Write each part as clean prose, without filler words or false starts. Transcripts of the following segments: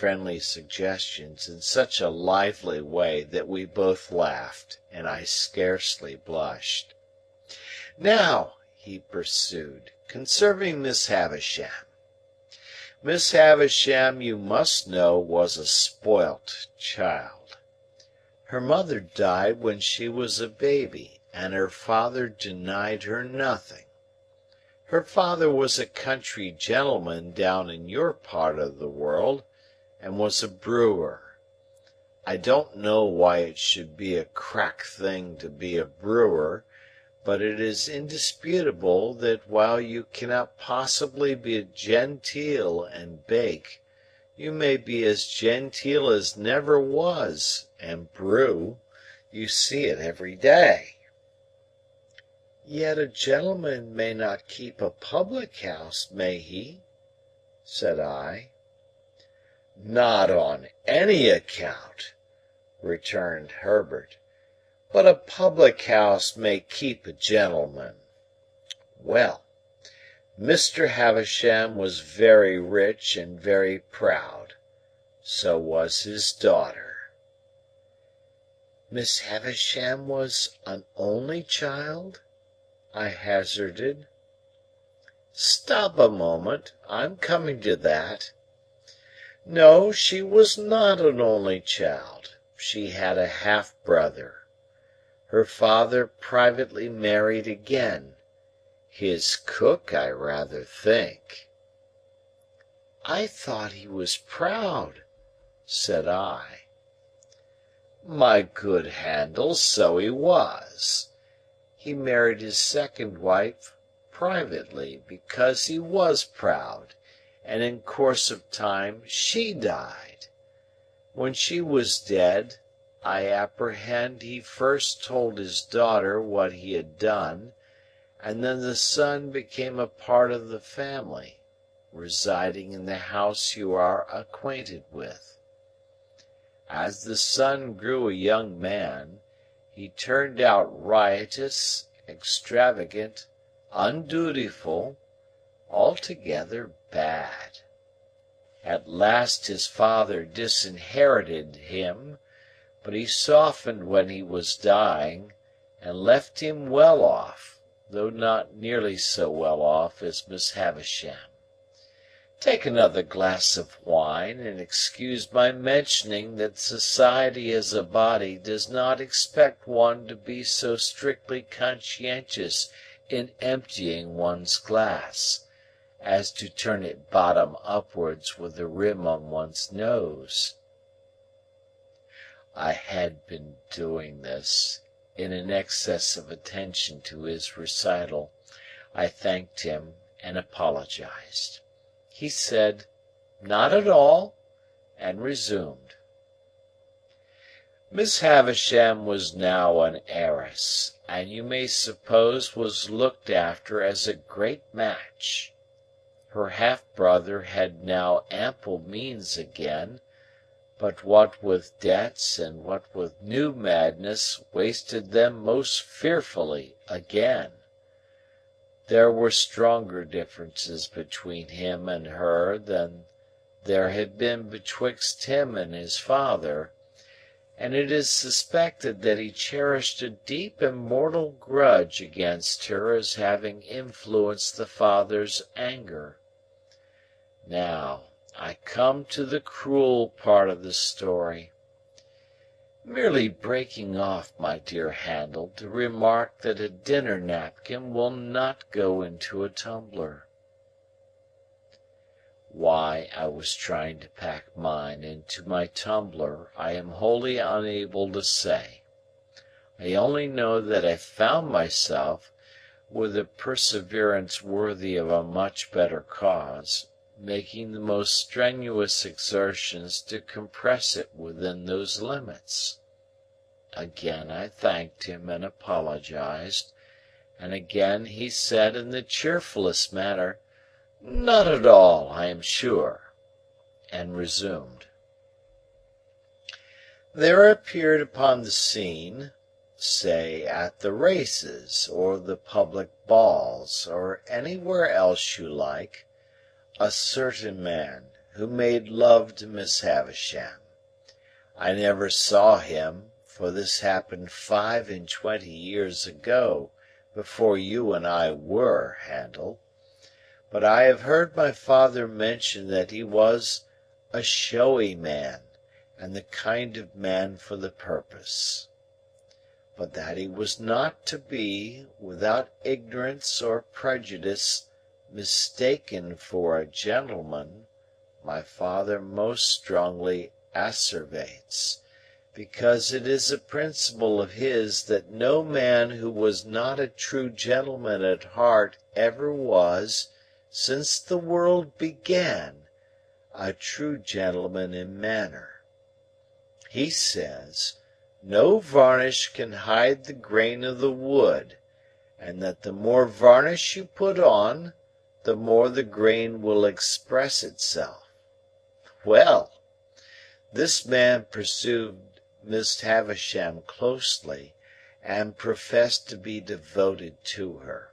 friendly suggestions in such a lively way that we both laughed, and I scarcely blushed. "Now," he pursued, "concerning Miss Havisham. Miss Havisham, you must know, was a spoilt child. Her mother died when she was a baby, and her father denied her nothing. Her father was a country gentleman down in your part of the world, and was a brewer. I don't know why it should be a crack thing to be a brewer, but it is indisputable that while you cannot possibly be genteel and bake, you may be as genteel as never was, and brew. You see it every day." "Yet a gentleman may not keep a public-house, may he?" said I. "Not on any account," returned Herbert, "but a public-house may keep a gentleman. Well, Mr. Havisham was very rich and very proud. So was his daughter." "Miss Havisham was an only child?" I hazarded. "Stop a moment. I'm coming to that. No, she was not an only child. She had a half-brother. Her father privately married again. His cook, I rather think." "I thought he was proud," said I. "My good Handel, so he was. He married his second wife privately, because he was proud, and in course of time she died. When she was dead, I apprehend he first told his daughter what he had done, and then the son became a part of the family, residing in the house you are acquainted with. As the son grew a young man, he turned out riotous, extravagant, undutiful, altogether bad. At last his father disinherited him, but he softened when he was dying, and left him well off, though not nearly so well off as Miss Havisham. Take another glass of wine, and excuse my mentioning that society as a body does not expect one to be so strictly conscientious in emptying one's glass, as to turn it bottom upwards with the rim on one's nose." I had been doing this. In an excess of attention to his recital, I thanked him and apologized. He said, "Not at all," and resumed. "Miss Havisham was now an heiress, and you may suppose was looked after as a great match. Her half-brother had now ample means again, but what with debts and what with new madness wasted them most fearfully again. There were stronger differences between him and her than there had been betwixt him and his father, and it is suspected that he cherished a deep and mortal grudge against her as having influenced the father's anger. Now, I come to the cruel part of the story. Merely breaking off, my dear Handel, to remark that a dinner napkin will not go into a tumbler. Why I was trying to pack mine into my tumbler, I am wholly unable to say. I only know that I found myself, with a perseverance worthy of a much better cause, making the most strenuous exertions to compress it within those limits. Again I thanked him and apologized, and again he said in the cheerfullest manner, "Not at all, I am sure," and resumed. "There appeared upon the scene, say at the races, or the public balls, or anywhere else you like, a certain man, who made love to Miss Havisham. I never saw him, for this happened 25 years ago, before you and I were, Handel. But I have heard my father mention that he was a showy man, and the kind of man for the purpose. But that he was not to be, without ignorance or prejudice, mistaken for a gentleman, my father most strongly asseverates, because it is a principle of his that no man who was not a true gentleman at heart ever was, since the world began, a true gentleman in manner. He says, no varnish can hide the grain of the wood, and that the more varnish you put on, the more the grain will express itself. Well, this man pursued Miss Havisham closely, and professed to be devoted to her.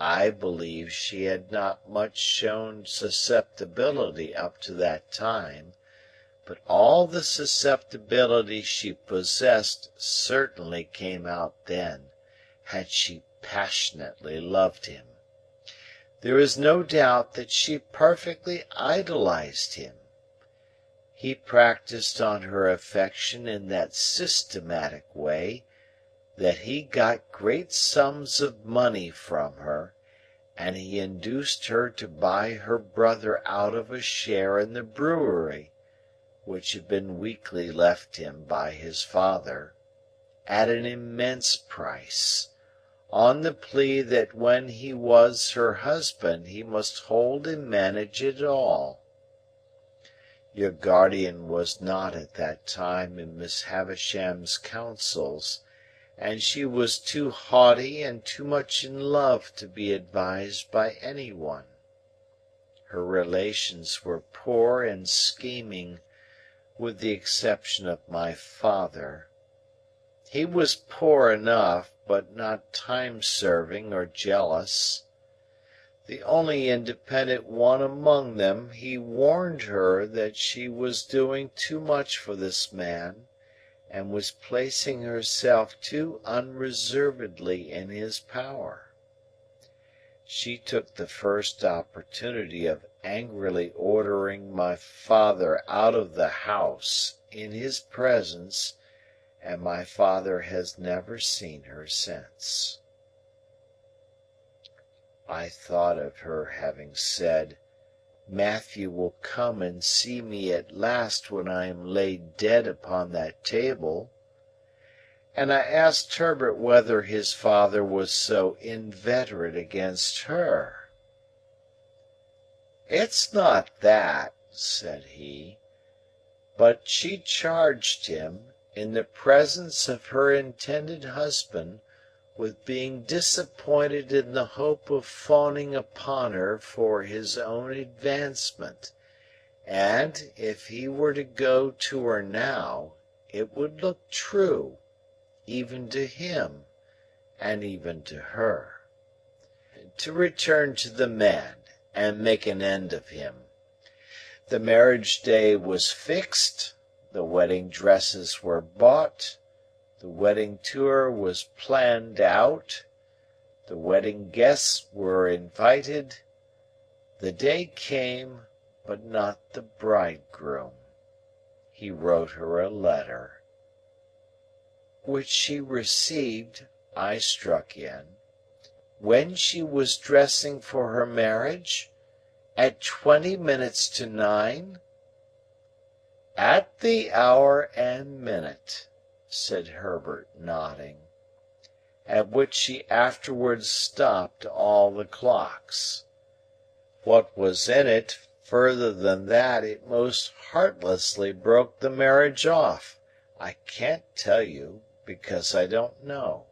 I believe she had not much shown susceptibility up to that time, but all the susceptibility she possessed certainly came out then, had she passionately loved him. There is no doubt that she perfectly idolized him. He practiced on her affection in that systematic way that he got great sums of money from her, and he induced her to buy her brother out of a share in the brewery, which had been weakly left him by his father, at an immense price, on the plea that when he was her husband he must hold and manage it all. Your guardian was not at that time in Miss Havisham's counsels, and she was too haughty and too much in love to be advised by any one. Her relations were poor and scheming, with the exception of my father. He was poor enough, but not time-serving or jealous. The only independent one among them, he warned her that she was doing too much for this man, and was placing herself too unreservedly in his power. She took the first opportunity of angrily ordering my father out of the house, in his presence, and my father has never seen her since. I thought of her having said, Matthew will come and see me at last when I am laid dead upon that table, and I asked Herbert whether his father was so inveterate against her. It's not that, said he, but she charged him, in the presence of her intended husband, with being disappointed in the hope of fawning upon her for his own advancement, and, if he were to go to her now, it would look true, even to him, and even to her. To return to the man, and make an end of him. The marriage day was fixed, the wedding dresses were bought, the wedding tour was planned out, the wedding guests were invited. The day came, but not the bridegroom. He wrote her a letter, which she received, I struck in, when she was dressing for her marriage, at 20 minutes to 9? At the hour and minute, said Herbert, nodding, at which she afterwards stopped all the clocks. What was in it, further than that it most heartlessly broke the marriage off, I can't tell you, because I don't know.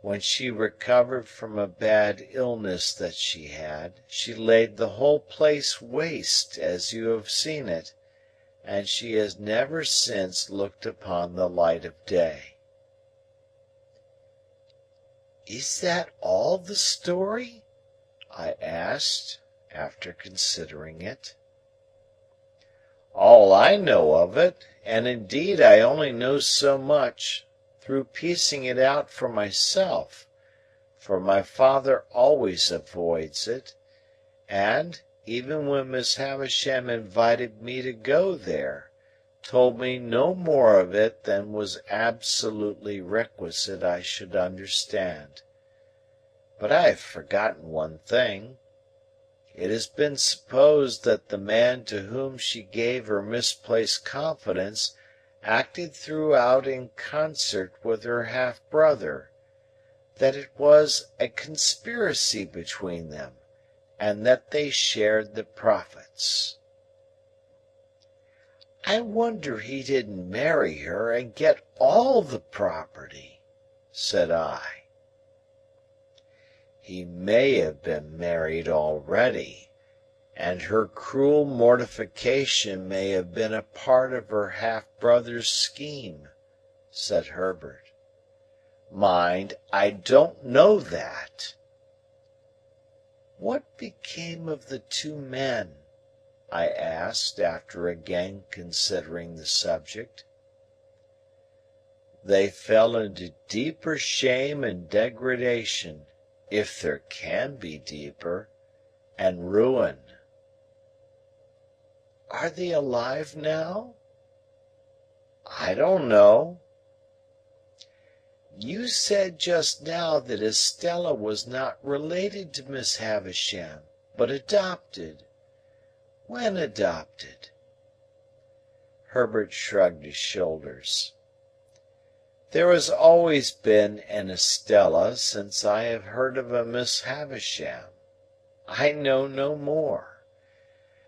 When she recovered from a bad illness that she had, she laid the whole place waste as you have seen it, and she has never since looked upon the light of day. Is that all the story? I asked, after considering it. I know of it, and indeed I only know so much through piecing it out for myself, for my father always avoids it, and, even when Miss Havisham invited me to go there, told me no more of it than was absolutely requisite I should understand. But I have forgotten one thing. It has been supposed that the man to whom she gave her misplaced confidence acted throughout in concert with her half-brother, that it was a conspiracy between them, and that they shared the profits. "I wonder he didn't marry her and get all the property," said I. "He may have been married already, and her cruel mortification may have been a part of her half-brother's scheme," said Herbert. "Mind, I don't know that." "What became of the two men?" I asked, after again considering the subject. "They fell into deeper shame and degradation, if there can be deeper, and ruin." "Are they alive now?" "I don't know." "You said just now that Estella was not related to Miss Havisham, but adopted. When adopted?" Herbert shrugged his shoulders. "There has always been an Estella since I have heard of a Miss Havisham. I know no more.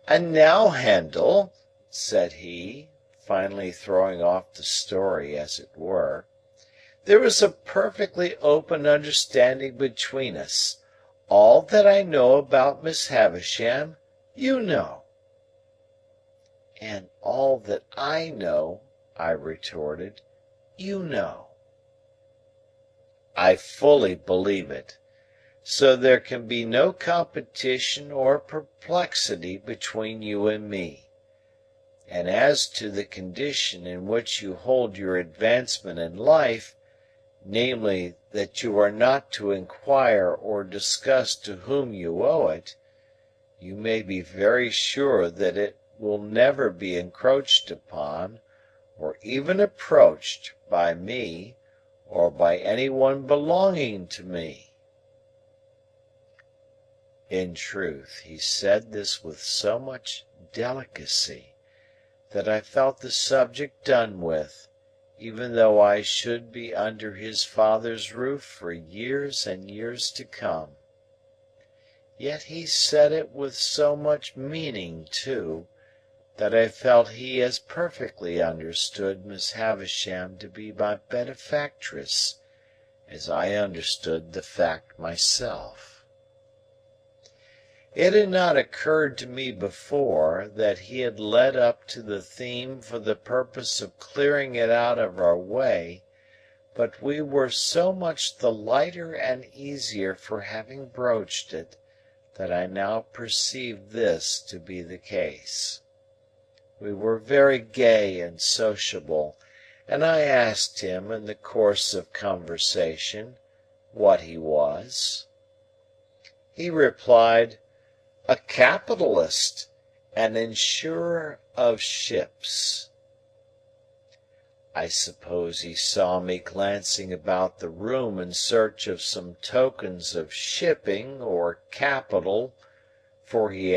And now, Handel," said he, finally throwing off the story, as it were, "there is a perfectly open understanding between us. All that I know about Miss Havisham, you know." "And all that I know," I retorted, "you know." "I fully believe it. So there can be no competition or perplexity between you and me. And as to the condition in which you hold your advancement in life, namely, that you are not to inquire or discuss to whom you owe it, you may be very sure that it will never be encroached upon, or even approached, by me, or by any one belonging to me." In truth, he said this with so much delicacy that I felt the subject done with, even though I should be under his father's roof for years and years to come. Yet he said it with so much meaning, too, that I felt he as perfectly understood Miss Havisham to be my benefactress as I understood the fact myself. It had not occurred to me before that he had led up to the theme for the purpose of clearing it out of our way, but we were so much the lighter and easier for having broached it, that I now perceived this to be the case. We were very gay and sociable, and I asked him, in the course of conversation, what he was. He replied, "A capitalist, an insurer of ships." I suppose he saw me glancing about the room in search of some tokens of shipping or capital, for he